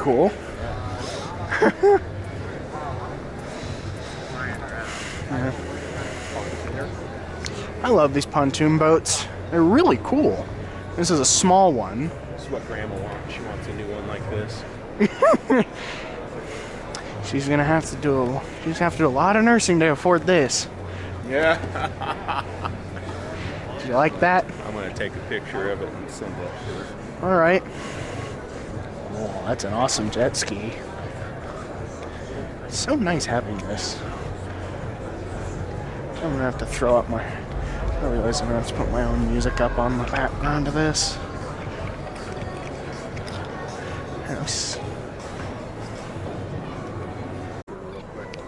cool. Yeah. I love these pontoon boats. They're really cool. This is a small one. This is what Grandma wants. She wants a new one like this. She's gonna have to do a lot of nursing to afford this. Yeah. Do you like that? I'm gonna take a picture of it and send it to her. All right. Oh, that's an awesome jet ski. It's so nice having this. I'm gonna have to throw up my. I realize I'm gonna have to put my own music up on the background of this. Nice.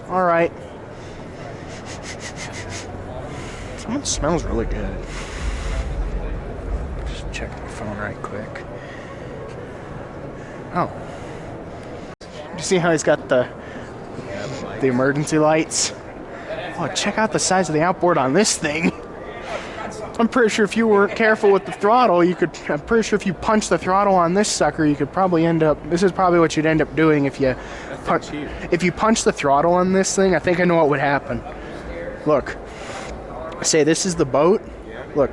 All right. Someone smells really good. Just check my phone right quick. Oh. You see how he's got the emergency lights? Oh, check out the size of the outboard on this thing. I'm pretty sure if you weren't careful with the throttle, I'm pretty sure if you punch the throttle on this sucker, you could probably this is probably what you'd end up doing if you punch the throttle on this thing. I think I know what would happen. Look. Say this is the boat. Look.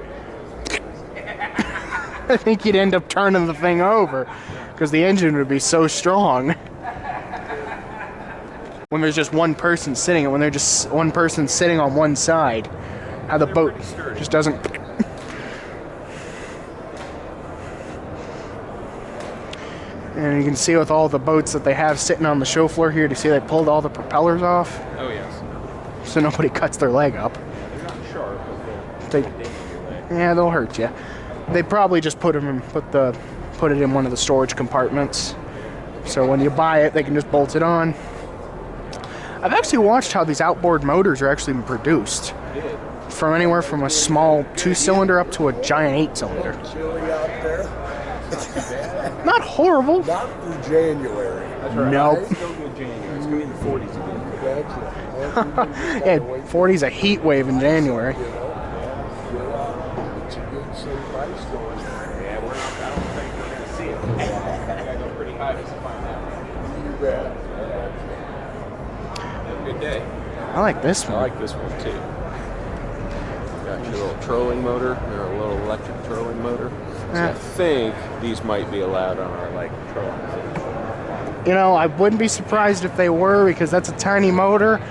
I think you'd end up turning the thing over because the engine would be so strong. When there's just one person sitting, when there's just one person sitting on one side, how the boat just doesn't. And you can see with all the boats that they have sitting on the show floor here, do you see they pulled all the propellers off? Oh yes. So nobody cuts their leg up. They're not sharp, but yeah, they'll hurt you. They probably just put it in one of the storage compartments. So when you buy it, they can just bolt it on. I've actually watched how these outboard motors are actually produced. From anywhere from a small 2-cylinder up to a giant 8-cylinder. Not horrible. Not through January. That's right. Nope. It's still good January. It's going to be in the 40s again. Yeah, 40's a heat wave in January. Yeah, we're not. I don't think we're going to see it. We gotta go pretty high to find out. You bet. Have a good day. I like this I one. like this one too. Got your little trolling motor, or a little electric trolling motor. So Yeah. I think these might be allowed on our like trolling. You know, I wouldn't be surprised if they were because that's a tiny motor,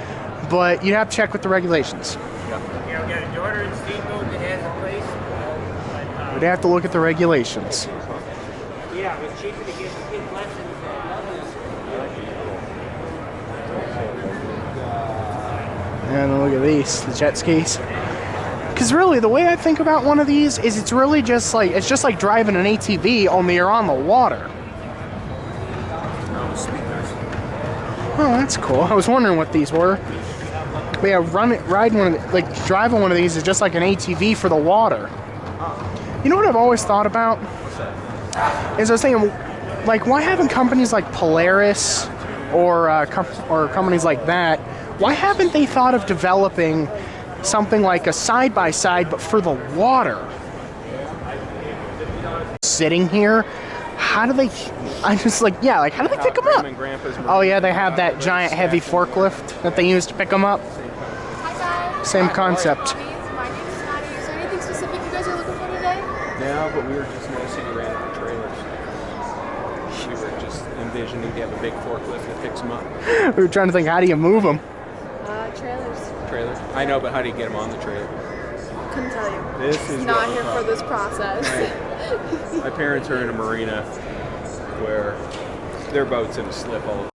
but you'd have to check with the regulations. You know, got a daughter in Steamboat that has a place. We'd have to look at the regulations. Yeah, it was cheaper to give the kids lessons than others. And look at these, the jet skis. Because really, the way I think about one of these is it's really just like driving an ATV, only you're on the water. Oh, that's cool. I was wondering what these were. But yeah, driving one of these is just like an ATV for the water. You know what I've always thought about? Is I was thinking, like, why haven't companies like Polaris or companies like that, why haven't they thought of developing something like a side-by-side but for the water? Sitting here, how do they, how do they pick them up? Oh yeah, they have that giant heavy forklift that they use to pick them up. Hi guys. Same concept. My name is Maddie. Is there anything specific you guys are looking for today? No, but we were just noticing around the trailers. We were just envisioning to have a big forklift that picks them up. We were trying to think, how do you move them? Trailers. Trailer? I know, but how do you get them on the trailer? Couldn't tell you. This is Not what here we're for this process. My parents are in a marina where their boat's in a slip all the